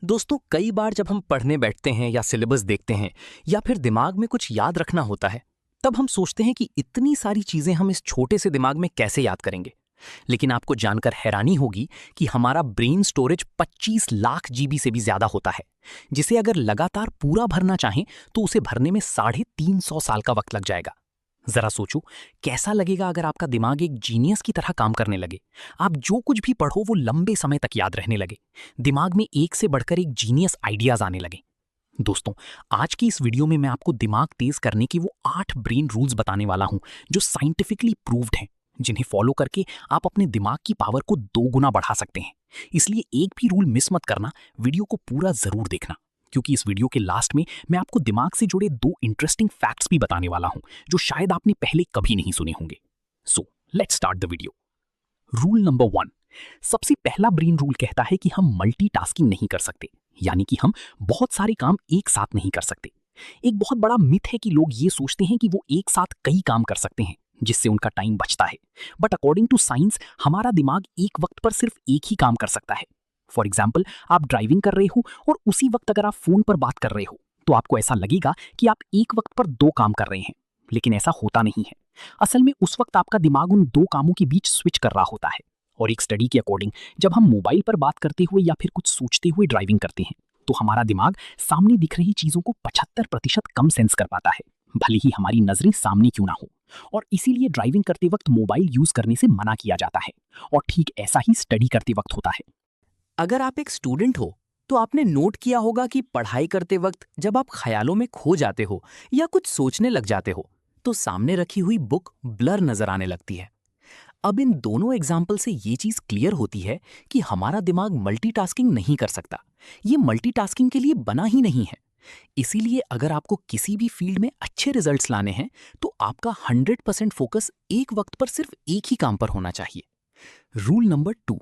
दोस्तों, कई बार जब हम पढ़ने बैठते हैं या सिलेबस देखते हैं या फिर दिमाग में कुछ याद रखना होता है, तब हम सोचते हैं कि इतनी सारी चीजें हम इस छोटे से दिमाग में कैसे याद करेंगे। लेकिन आपको जानकर हैरानी होगी कि हमारा ब्रेन स्टोरेज 25 लाख जीबी से भी ज्यादा होता है, जिसे अगर लगातार पूरा भरना चाहें तो उसे भरने में 350 साल का वक्त लग जाएगा। जरा सोचो, कैसा लगेगा अगर आपका दिमाग एक जीनियस की तरह काम करने लगे। आप जो कुछ भी पढ़ो वो लंबे समय तक याद रहने लगे। दिमाग में एक से बढ़कर एक जीनियस आइडियाज आने लगे। दोस्तों, आज की इस वीडियो में मैं आपको दिमाग तेज करने की वो 8 ब्रेन रूल्स बताने वाला हूं जो साइंटिफिकली प्रूव्ड हैं, जिन्हें फॉलो करके आप अपने दिमाग की पावर को 2 गुना बढ़ा सकते हैं। इसलिए एक भी रूल मिस मत करना, वीडियो को पूरा जरूर देखना, क्योंकि इस वीडियो के लास्ट में मैं आपको दिमाग से जुड़े 2 इंटरेस्टिंग फैक्ट्स भी बताने वाला हूं जो शायद आपने पहले कभी नहीं सुने होंगे। So let's start the video. Rule number 1। सबसे पहला ब्रेन रूल कहता है कि हम मल्टीटास्किंग नहीं कर सकते, यानी कि हम बहुत सारे काम एक साथ नहीं कर सकते। एक बहुत बड़ा मिथ है कि लोग ये सोचते हैं कि वो एक साथ कई काम कर सकते हैं, जिससे उनका टाइम बचता है। बट अकॉर्डिंग टू साइंस, हमारा दिमाग एक वक्त पर सिर्फ एक ही काम कर सकता है। फॉर एग्जाम्पल, आप ड्राइविंग कर रहे हो और उसी वक्त अगर आप फोन पर बात कर रहे हो तो आपको ऐसा लगेगा कि आप एक वक्त पर 2 काम कर रहे हैं, लेकिन ऐसा होता नहीं है। असल में उस वक्त आपका दिमाग उन 2 कामों के बीच स्विच कर रहा होता है। और एक स्टडी के अकॉर्डिंग, जब हम मोबाइल पर बात करते हुए या फिर कुछ सोचते हुए ड्राइविंग करते हैं तो हमारा दिमाग सामने दिख रही चीजों को 75% कम सेंस कर पाता है, भले ही हमारी नजरें सामने क्यों ना हो। और इसीलिए ड्राइविंग करते वक्त मोबाइल यूज करने से मना किया जाता है। और ठीक ऐसा ही स्टडी करते वक्त होता है। अगर आप एक स्टूडेंट हो तो आपने नोट किया होगा कि पढ़ाई करते वक्त जब आप ख्यालों में खो जाते हो या कुछ सोचने लग जाते हो तो सामने रखी हुई बुक ब्लर नजर आने लगती है। अब इन दोनों एग्जाम्पल से ये चीज क्लियर होती है कि हमारा दिमाग मल्टीटास्किंग नहीं कर सकता। ये मल्टीटास्किंग के लिए बना ही नहीं है। इसीलिए अगर आपको किसी भी फील्ड में अच्छे रिजल्ट्स लाने हैं तो आपका 100% फोकस एक वक्त पर सिर्फ एक ही काम पर होना चाहिए। Rule number 2।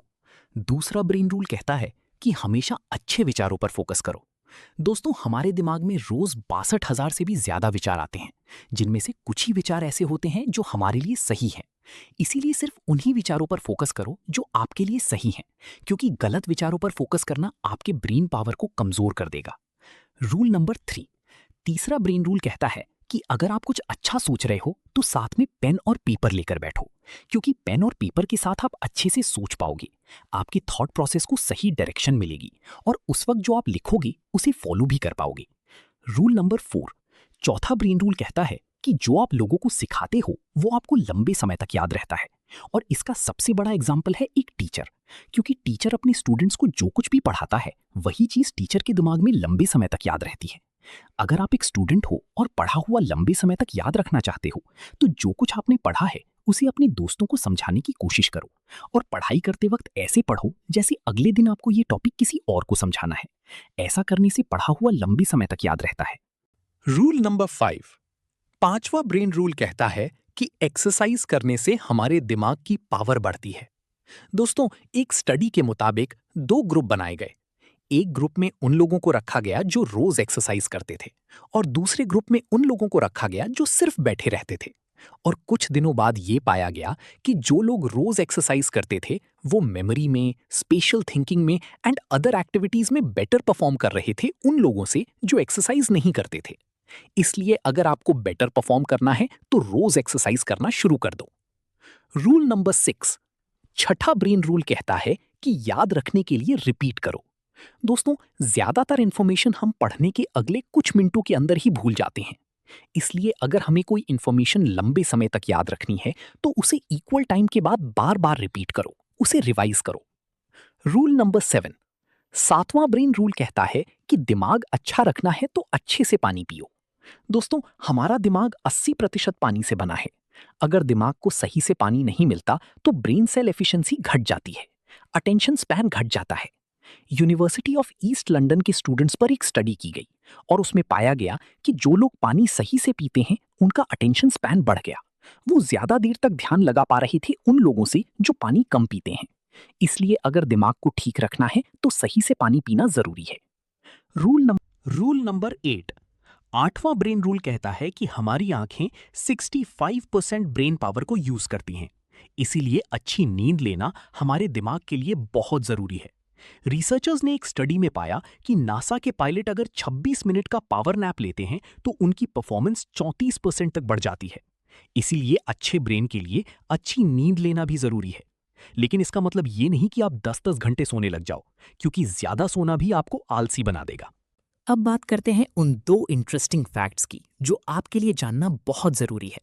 दूसरा ब्रेन रूल कहता है कि हमेशा अच्छे विचारों पर फोकस करो। दोस्तों, हमारे दिमाग में रोज 62,000 से भी ज्यादा विचार आते हैं, जिनमें से कुछ ही विचार ऐसे होते हैं जो हमारे लिए सही हैं। इसीलिए सिर्फ उन्हीं विचारों पर फोकस करो जो आपके लिए सही हैं, क्योंकि गलत विचारों पर फोकस करना आपके ब्रेन पावर को कमजोर कर देगा। Rule number 3। तीसरा ब्रेन रूल कहता है कि अगर आप कुछ अच्छा सोच रहे हो तो साथ में पेन और पेपर लेकर बैठो, क्योंकि पेन और पेपर के साथ आप अच्छे से सोच पाओगे। आपकी थॉट प्रोसेस को सही डायरेक्शन मिलेगी और उस वक्त जो आप लिखोगे उसे फॉलो भी कर पाओगे। Rule number 4। चौथा ब्रेन रूल कहता है कि जो आप लोगों को सिखाते हो वो आपको लंबे समय तक याद रहता है। और इसका सबसे बड़ा एग्जाम्पल है एक टीचर, क्योंकि टीचर अपने स्टूडेंट्स को जो कुछ भी पढ़ाता है वही चीज टीचर के दिमाग में लंबे समय तक याद रहती है। अगर आप एक स्टूडेंट हो और पढ़ा हुआ लंबे समय तक याद रखना चाहते हो तो जो कुछ आपने पढ़ा है उसे अपने दोस्तों को समझाने की कोशिश करो। और पढ़ाई करते वक्त ऐसे पढ़ो जैसे अगले दिन आपको ये टॉपिक किसी और को समझाना है। ऐसा करने से पढ़ा हुआ लंबे समय तक याद रहता है। Rule number 5। पांचवा ब्रेन रूल कहता है कि एक्सरसाइज करने से हमारे दिमाग की पावर बढ़ती है। दोस्तों, एक स्टडी के मुताबिक 2 ग्रुप बनाए गए। एक ग्रुप में उन लोगों को रखा गया जो रोज एक्सरसाइज करते थे और दूसरे ग्रुप में उन लोगों को रखा गया जो सिर्फ बैठे रहते थे। और कुछ दिनों बाद ये पाया गया कि जो लोग रोज एक्सरसाइज करते थे वो मेमोरी में, स्पेशल थिंकिंग में एंड अदर एक्टिविटीज में बेटर परफॉर्म कर रहे थे उन लोगों से जो एक्सरसाइज नहीं करते थे। इसलिए अगर आपको बेटर परफॉर्म करना है तो रोज एक्सरसाइज करना शुरू कर दो। Rule number 6। छठा ब्रेन रूल कहता है कि याद रखने के लिए रिपीट करो। दोस्तों, ज्यादातर इंफॉर्मेशन हम पढ़ने के अगले कुछ मिनटों के अंदर ही भूल जाते हैं। इसलिए अगर हमें कोई इंफॉर्मेशन लंबे समय तक याद रखनी है तो उसे इक्वल टाइम के बाद बार बार रिपीट करो, उसे रिवाइज करो। Rule number 7। सातवां ब्रेन रूल कहता है कि दिमाग अच्छा रखना है तो अच्छे से पानी पियो। दोस्तों, हमारा दिमाग 80% पानी से बना है। अगर दिमाग को सही से पानी नहीं मिलता तो ब्रेन सेल एफिशिएंसी घट जाती है, अटेंशन स्पैन घट जाता है। यूनिवर्सिटी ऑफ ईस्ट लंदन के स्टूडेंट्स पर एक स्टडी की गई और उसमें पाया गया कि जो लोग पानी सही से पीते हैं उनका अटेंशन स्पैन बढ़ गया। वो ज्यादा देर तक ध्यान लगा पा रहे थे उन लोगों से जो पानी कम पीते हैं। इसलिए अगर दिमाग को ठीक रखना है तो सही से पानी पीना जरूरी है। Rule number 8। आठवां ब्रेन रूल कहता है कि हमारी आंखें 65% ब्रेन पावर को यूज करती हैं। इसीलिए अच्छी नींद लेना हमारे दिमाग के लिए बहुत जरूरी है। रिसर्चर्स ने एक स्टडी में पाया कि नासा के पायलट अगर 26 मिनट का पावर नैप लेते हैं तो उनकी परफॉर्मेंस 34% तक बढ़ जाती है। इसीलिए अच्छे ब्रेन के लिए अच्छी नींद लेना भी जरूरी है। लेकिन इसका मतलब ये नहीं कि आप 10-10 घंटे सोने लग जाओ, क्योंकि ज्यादा सोना भी आपको आलसी बना देगा। अब बात करते हैं उन 2 इंटरेस्टिंग फैक्ट्स की जो आपके लिए जानना बहुत जरूरी है।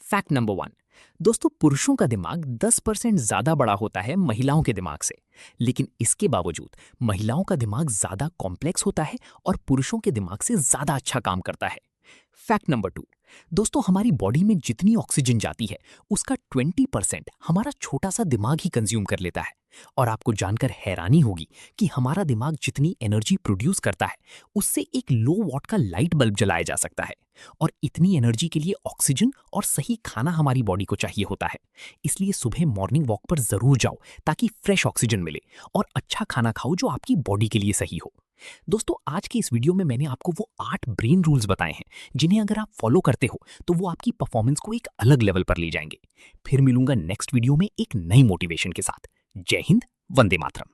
फैक्ट नंबर 1, दोस्तों पुरुषों का दिमाग 10% ज्यादा बड़ा होता है महिलाओं के दिमाग से, लेकिन इसके बावजूद महिलाओं का दिमाग ज्यादा कॉम्प्लेक्स होता है और पुरुषों के दिमाग से ज्यादा अच्छा काम करता है। फैक्ट नंबर 2, दोस्तों हमारी बॉडी में जितनी ऑक्सीजन जाती है उसका 20% हमारा छोटा सा दिमाग ही कंज्यूम कर लेता है। और आपको जानकर हैरानी होगी कि हमारा दिमाग जितनी एनर्जी प्रोड्यूस करता है उससे एक लो वॉट का लाइट बल्ब जलाया जा सकता है। और इतनी एनर्जी के लिए ऑक्सीजन और सही खाना हमारी बॉडी को चाहिए होता है। इसलिए सुबह मॉर्निंग वॉक पर जरूर जाओ ताकि फ्रेश ऑक्सीजन मिले, और अच्छा खाना खाओ जो आपकी बॉडी के लिए सही हो। दोस्तों आज के इस वीडियो में मैंने आपको वो 8 ब्रेन रूल्स बताए हैं जिन्हें अगर आप फॉलो करते हो तो वो आपकी परफॉर्मेंस को एक अलग लेवल पर ले जाएंगे। फिर मिलूंगा नेक्स्ट वीडियो में एक नई मोटिवेशन के साथ। जय हिंद, वंदे मातरम।